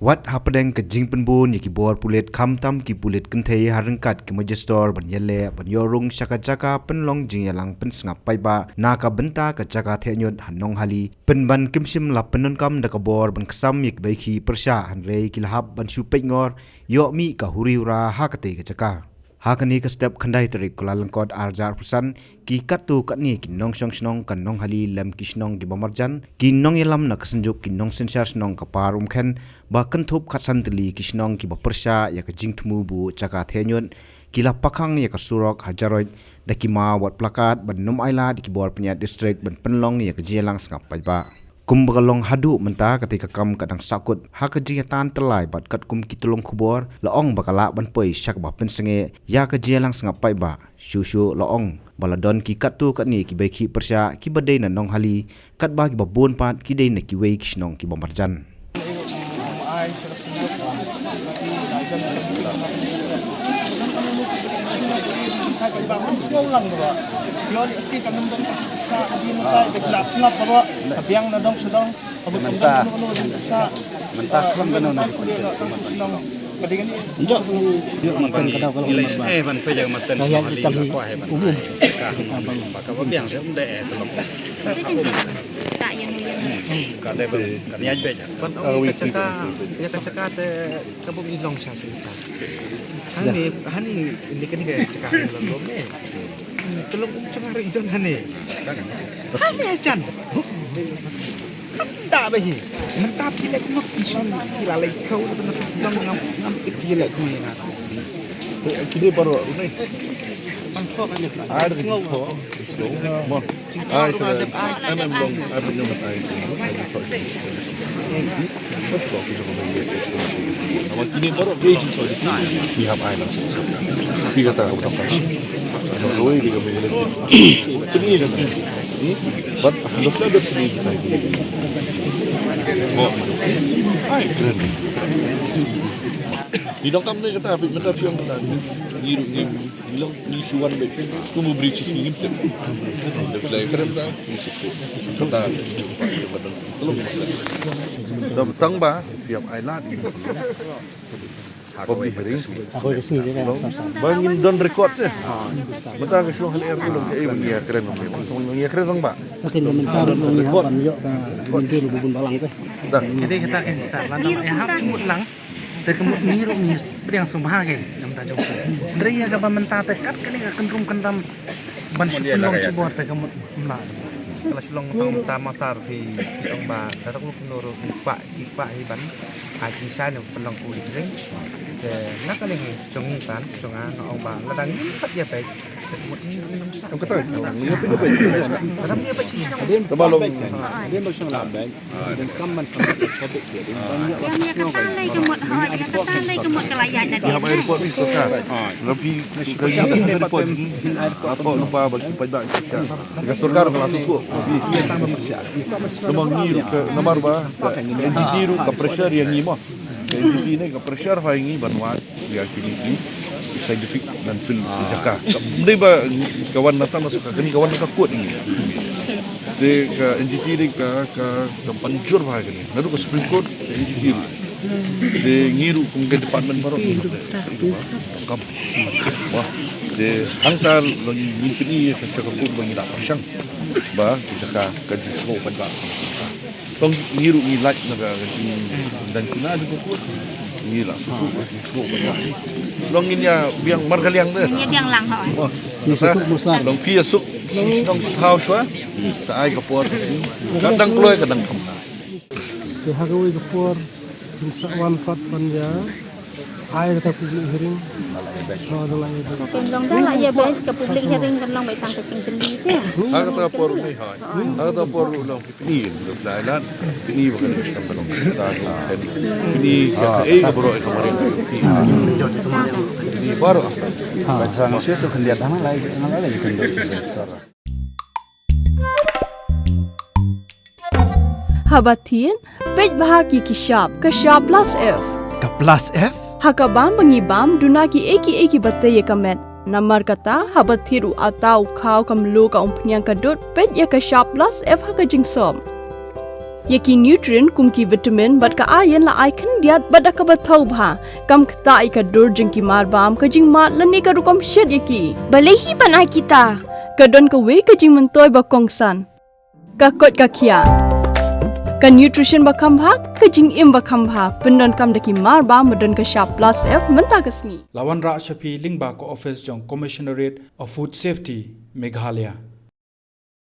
Wat hapadeng ke jing penbun yaki bor pulet kamtam ki pulet kenthei harengkat ke majestor ban yele ban yorung shaka jaka penlong jing yalang pen sngap paiba naka benta ka jaka thenyot hanong hali penban kimsim la penon kam da ka bor ban ksam yak baiki persha hanrei kilhab ban supek ngor yomi ka huriura hakate ka jaka hakani ka step khandai tarik kulalangkot arjar pusan ki katu katni kinong song snong kanong hali lam kisnong ki bamarjan kinong yelam na kasenjuk kinong sensar snong ka parum khen ba kanthop khatsan tli kisnong ki bapersha ya ka jingthmu bu chaka thenyon kila pakhang ya ka surok hajaroi dakima wat plakat ban num aila di kibor penya district ban penlong ya ka jelang sngap paiba kumbagalong hadu menta ketika kam kadang sakut ha kejingatan telai bat kat kum kitulong kubor laong bakala ban poi syak ba pensenge ya ka jelang sngapai ba syusyu laong baladon ki katu katni ki baiki persya ki badai na nong hali kat ba ki babon pat ki dei na ki wei kisnong ki bamarjan saya bangun sekolah dua. Yo si kanum dong sa di sa de kelas ngap dua. Tapiang na dong sedong. Mentah kan benar nak. Kadang ni. Enjak. Yo makan kadang kalau ilai ban pe jang matan hali ko he ban ka ka ba biang se unde tolong tak yang ka de ban ka nya pe ja ban ya ka caka te ka bu ilong sa sa hani ini kan ke caka lo me tolong caka ri don hani ajan Kasda bahi mentap kita kena isu kila lagi kau tu nak sedang ngam kila kau ni nak kini baru ni Mantap kan ni. ada di ko mo ai sa am long am no ai what's go ki ko ni nama kini baru beji so di have ai lang tapi kata utak pas roi di ko beji kini ni but look at the tree oh ai keren Bidang kami ni kata apik mentap yang kata ni bilang ni suan baik tu mau beri cis ni kita dah keren dah kata badan telur dah betang ba tiap island aku beri ring Aku di sini dia. bangin don record je betang ke suang air tu ke bagi keren memang bagi keren bang ba Tapi dia mentar ni haban yo ka bendir bubun balang teh. dah jadi kita kan sa lantam ya hap cumut lang te kemut niru ni priang sumbage nam ta jong dria ga ba menta te kat kani ga kendrum kendam ban supulong cibor te kemut mla kalau sulong tang ta masar phi ong ba ta tak lu nuru ipa hi ban aji sai no pelong uli ring te nak kali jong tan jong an ong ba la dang khat ya pe kemut ni nam sa aku kata ni apa ni Kadang dia baca Dia terbalong dia macam lambat. Dan kaman sampai topik dia. dia kata lagi kemut hot dia kata lagi kemut kelayan di dia apa airport ni suka lebih kaya airport apa lupa bagi pajak kita surkar kalau suku Dia tambah persiap. lemang ni ke nomor ba NGT ru ke pressure yang ni mah NGT ni ke pressure hai ni banwa ya kini scientific dan film jaka mesti ba kawan datang masuk ke ni kawan nak kuat ni de ke NGT ni ke panjur ba ni lalu ke Supreme Court NGT de ngiru kung ke department baru kam wah de angkal lagi mimpi ke cakap pun bagi tak pasang ba jaka ke jiko pada tong ngiru ni like naga dan kuna juga kuat ni lah suku pada longinnya biang margaliang deh dia biang lang hot wah besar long pia suk long house wa sai ke por kadang keluar kadang kam Dia hagawi ke por wan fat panja. Air kata publik hearing. Oh, dalam itu. tendong dah lah ya baik ke public hearing kan long baik tang kecing teli tu Aku tak por ni hai. Aku tak por long ni Thailand. Ini bukan kita belum. Ini baru kemarin. Ini baru. Baca manusia tu kendiat mana lagi kendiat. Habatin, pej bahagi ke Shop Plus F. ka plus f Hakabam bangibam dunaki eki bataya kamet. Namar kata habathiru atau kau kamlu ka umpnyang kadut pej ya ke Shop Plus F haka jingsom. Yaki nutrient kum ki vitamin bat ka iron la ai khan diat bat ka bathau bha kam khta I ka dur jing ki mar bam ka jing mat la ne ka rukom shet yaki Balehi banai kita. ka don ka we ka jing man toy ba kongsan ka kot ka khia ka nutrition ba kham bha ka jing im ba kham bha pendon kam daki mar ba madon ka sharp plus f manta ka sni Lawan Ra Shafi Lingba ko office jong Commissionerate of Food Safety Meghalaya